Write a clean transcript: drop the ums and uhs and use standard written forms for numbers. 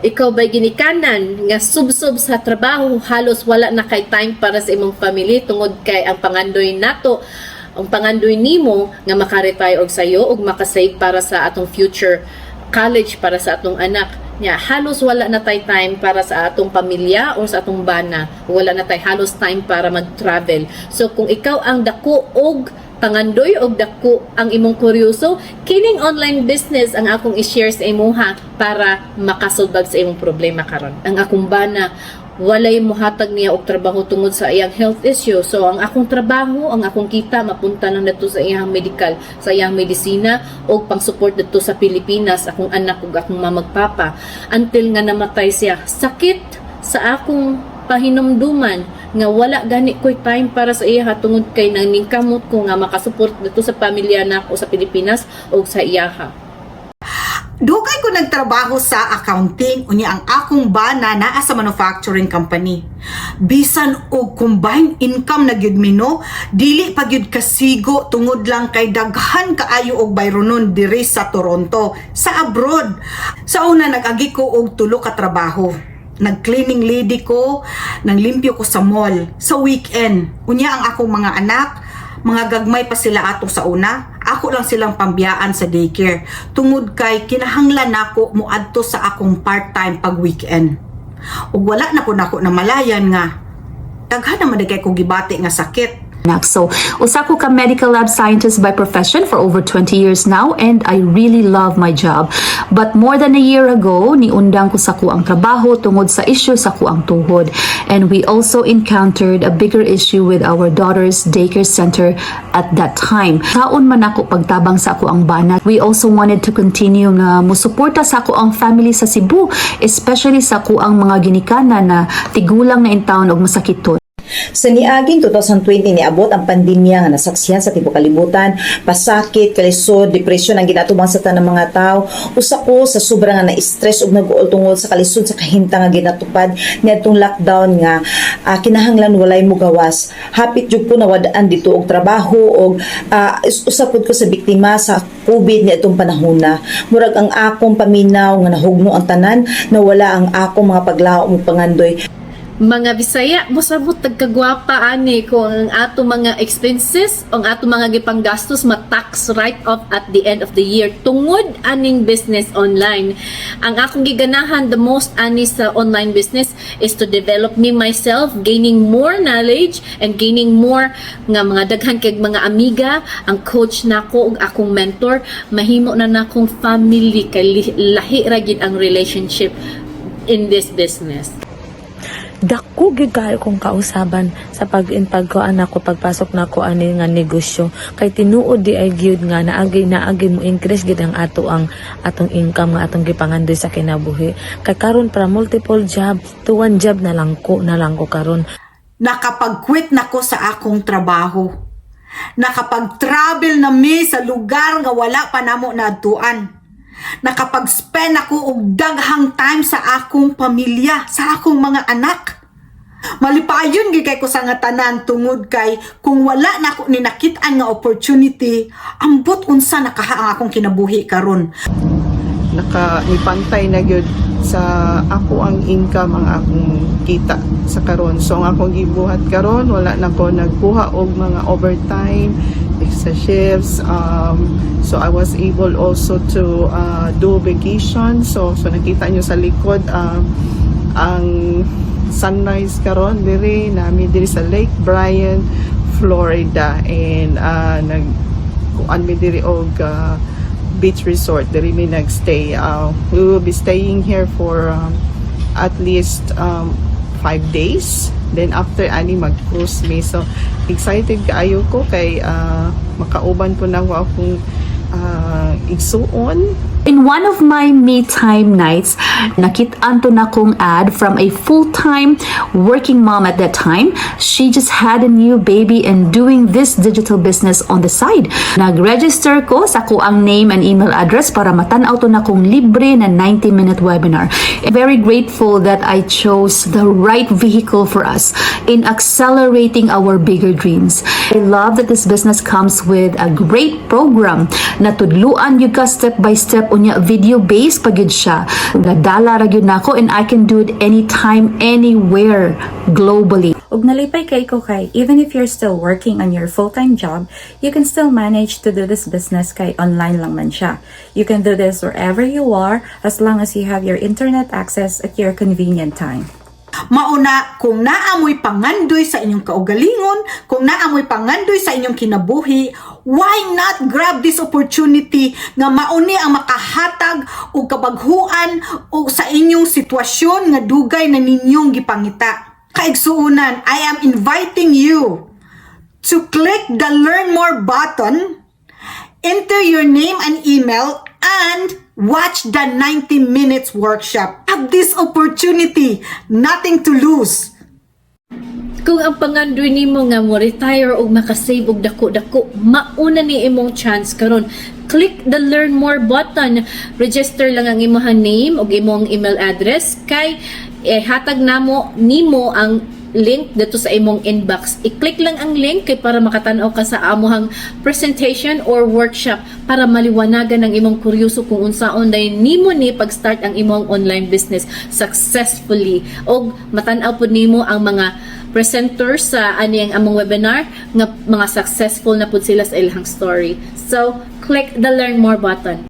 ikaw ba'y ginikanan nga subsob sa trabaho, halos wala na kay time para sa imong family tungod kay ang pangandoy nato, ang pangandoy nimo nga makaretire og sayo og makasave para sa atong future college para sa atong anak. Nya halos wala na tay time para sa atong pamilya o sa atong bana. Wala na tay halos time para mag-travel. So kung ikaw ang dako og pangandoy og dako ang imong kuryoso, kining online business ang akong i-share sa imuha para makasolbag sa imong problema karon. Ang akong bana walay mohatag niya og trabaho tungod sa iyang health issue. So ang akong trabaho, ang akong kita mapunta na nato sa iyang medical, sa iyang medisina og pang-support dito sa Pilipinas akong anak ug akong mamagpapa until nga namatay siya. Sakit sa akong pahinumduman nga wala gani ko'y time para sa iyaha tungod kay nangingkamot ko nga makasupport dito sa pamilya nako sa Pilipinas o sa iyaha. Dugay ko nagtrabaho sa accounting unya ang akong bana naa sa manufacturing company. Bisan og combined income na gyud mino, dili pa gyud kasigo tungod lang kay daghan kaayo og bayronon diri sa Toronto, sa abroad. Sa una nag-agi ko og tulo ka trabaho. Nag-cleaning lady ko, nanglimpyo ko sa mall, sa weekend. Unya ang akong mga anak, mga gagmay pa sila ato sa una, ako lang silang pambiyaan sa daycare. Tungod kay kinahanglan nako muadto sa akong part-time pag weekend. Ug wala na po nako na malayan nga, daghan naman kay ko gibati nga sakit. So, usa ko ka medical lab scientist by profession for over 20 years now and I really love my job. But more than a year ago, niundang ko sa kuang trabaho tungod sa issue sa kuang tuhod. And we also encountered a bigger issue with our daughter's daycare center at that time. Saon man ako pagtabang sa kuang bana. We also wanted to continue na musuporta sa kuang family sa Cebu, especially sa kuang mga ginikanan na tigulang na in town og masakiton. Sa niaging 2020 niabot ang pandemya nga nasaksihan sa tibuok kalibutan, pasakit, kalisod, depresyon ang ginatubang sa tanang mga tao. Usa ko sa sobra nga na-stress ug nag-uol tungod sa kalisod sa kahimtang nga ginatupad niadtong lockdown nga kinahanglan walay mo gawas. Hapit jud ko nawadaan dito og trabaho og usapod ko sa biktima sa COVID niadtong panahona. Murag ang akong paminaw nga nahugno ang tanan, nawala ang akong mga paglaom ug pangandoy. Mga Bisaya, mosabot tagkagwapa ani ko ang ato mga expenses, ang ato mga gipanggastos ma-tax write-off at the end of the year tungod aning business online. Ang akong giganahan the most ani sa online business is to develop me myself, gaining more knowledge and gaining more nga mga daghan kay mga amiga, ang coach nako ug akong mentor, mahimo na nakong family kay lahi ra gid ang relationship in this business. Dako gyud kayo kong kausaban sa pagkuan ako pagpasok nako ani nga negosyo kay tinuod di ay gyud nga naagi mo increase gid ang atong income nga atong gipangandoy sa kinabuhi kay karon para multiple job to one job na lang ko karon. Nakapag-quit nako sa akong trabaho. Nakapag-travel na mi sa lugar nga wala pa namo naadtuan. Nakapag-spend ako og daghang time sa akong pamilya, sa akong mga anak. Malipayon gid kay ko sa nga tanan tungod kay kung wala na ako ni nakit-an nga opportunity, ambot unsa nakaha ang akong kinabuhi karon. Nipantay na gyud sa ako ang income, ang akong kita sa karon. So ang akong gibuhat karon wala na ko nagkuha og mga overtime, extra shifts. So I was able also to do vacation. So nakita nyo sa likod ang sunrise karon diri nami diri sa Lake Bryan, Florida, and nagkuan mi diri og beach resort diri mi nagstay. We will be staying here for at least 5 days. Then after ani mag-cruise mi. So excited kaayo ko kay makauban po nang akong igsuon. In one of my me time nights, nakit-an to na kong ad from a full-time working mom at that time. She just had a new baby and doing this digital business on the side. Nag-register ko sa ko ang name and email address para matanaw to na kong libre na 90-minute webinar. I'm very grateful that I chose the right vehicle for us in accelerating our bigger dreams. I love that this business comes with a great program natudluan gyud ka step by step unya video based pa gyud siya. Gadala ra gyud nako and I can do it anytime anywhere globally. Ug nalipay kay ko kay even if you're still working on your full-time job, you can still manage to do this business kay online lang man siya. You can do this wherever you are as long as you have your internet access at your convenient time. Mauna, kung naamoy pangandoy sa inyong kaugalingon, kung naamoy pangandoy sa inyong kinabuhi, why not grab this opportunity nga mauni ang makahatag o kabaghuan o sa inyong sitwasyon nga dugay na ninyong gipangita. Kaigsuunan, I am inviting you to click the Learn More button, enter your name and email, and watch the 90 minutes workshop. Have this opportunity, nothing to lose. Kung ang pangandoy nimo nga mo retire o makasave og dako-dako, mauna ni imong chance karon. Click the Learn More button. Register lang ang imong name ug imong email address kay hatag nimo ang link dito sa imong inbox. I-click lang ang link kay para makatan-aw ka sa amuhang presentation or workshop para maliwanagan ang imong kuryoso kung unsaon day nimo ni pag-start ang imong online business successfully. Og matan-aw pud nimo ang mga presenters sa ang among webinar nga mga successful na pud sila sa ilang story. So, click the Learn More button.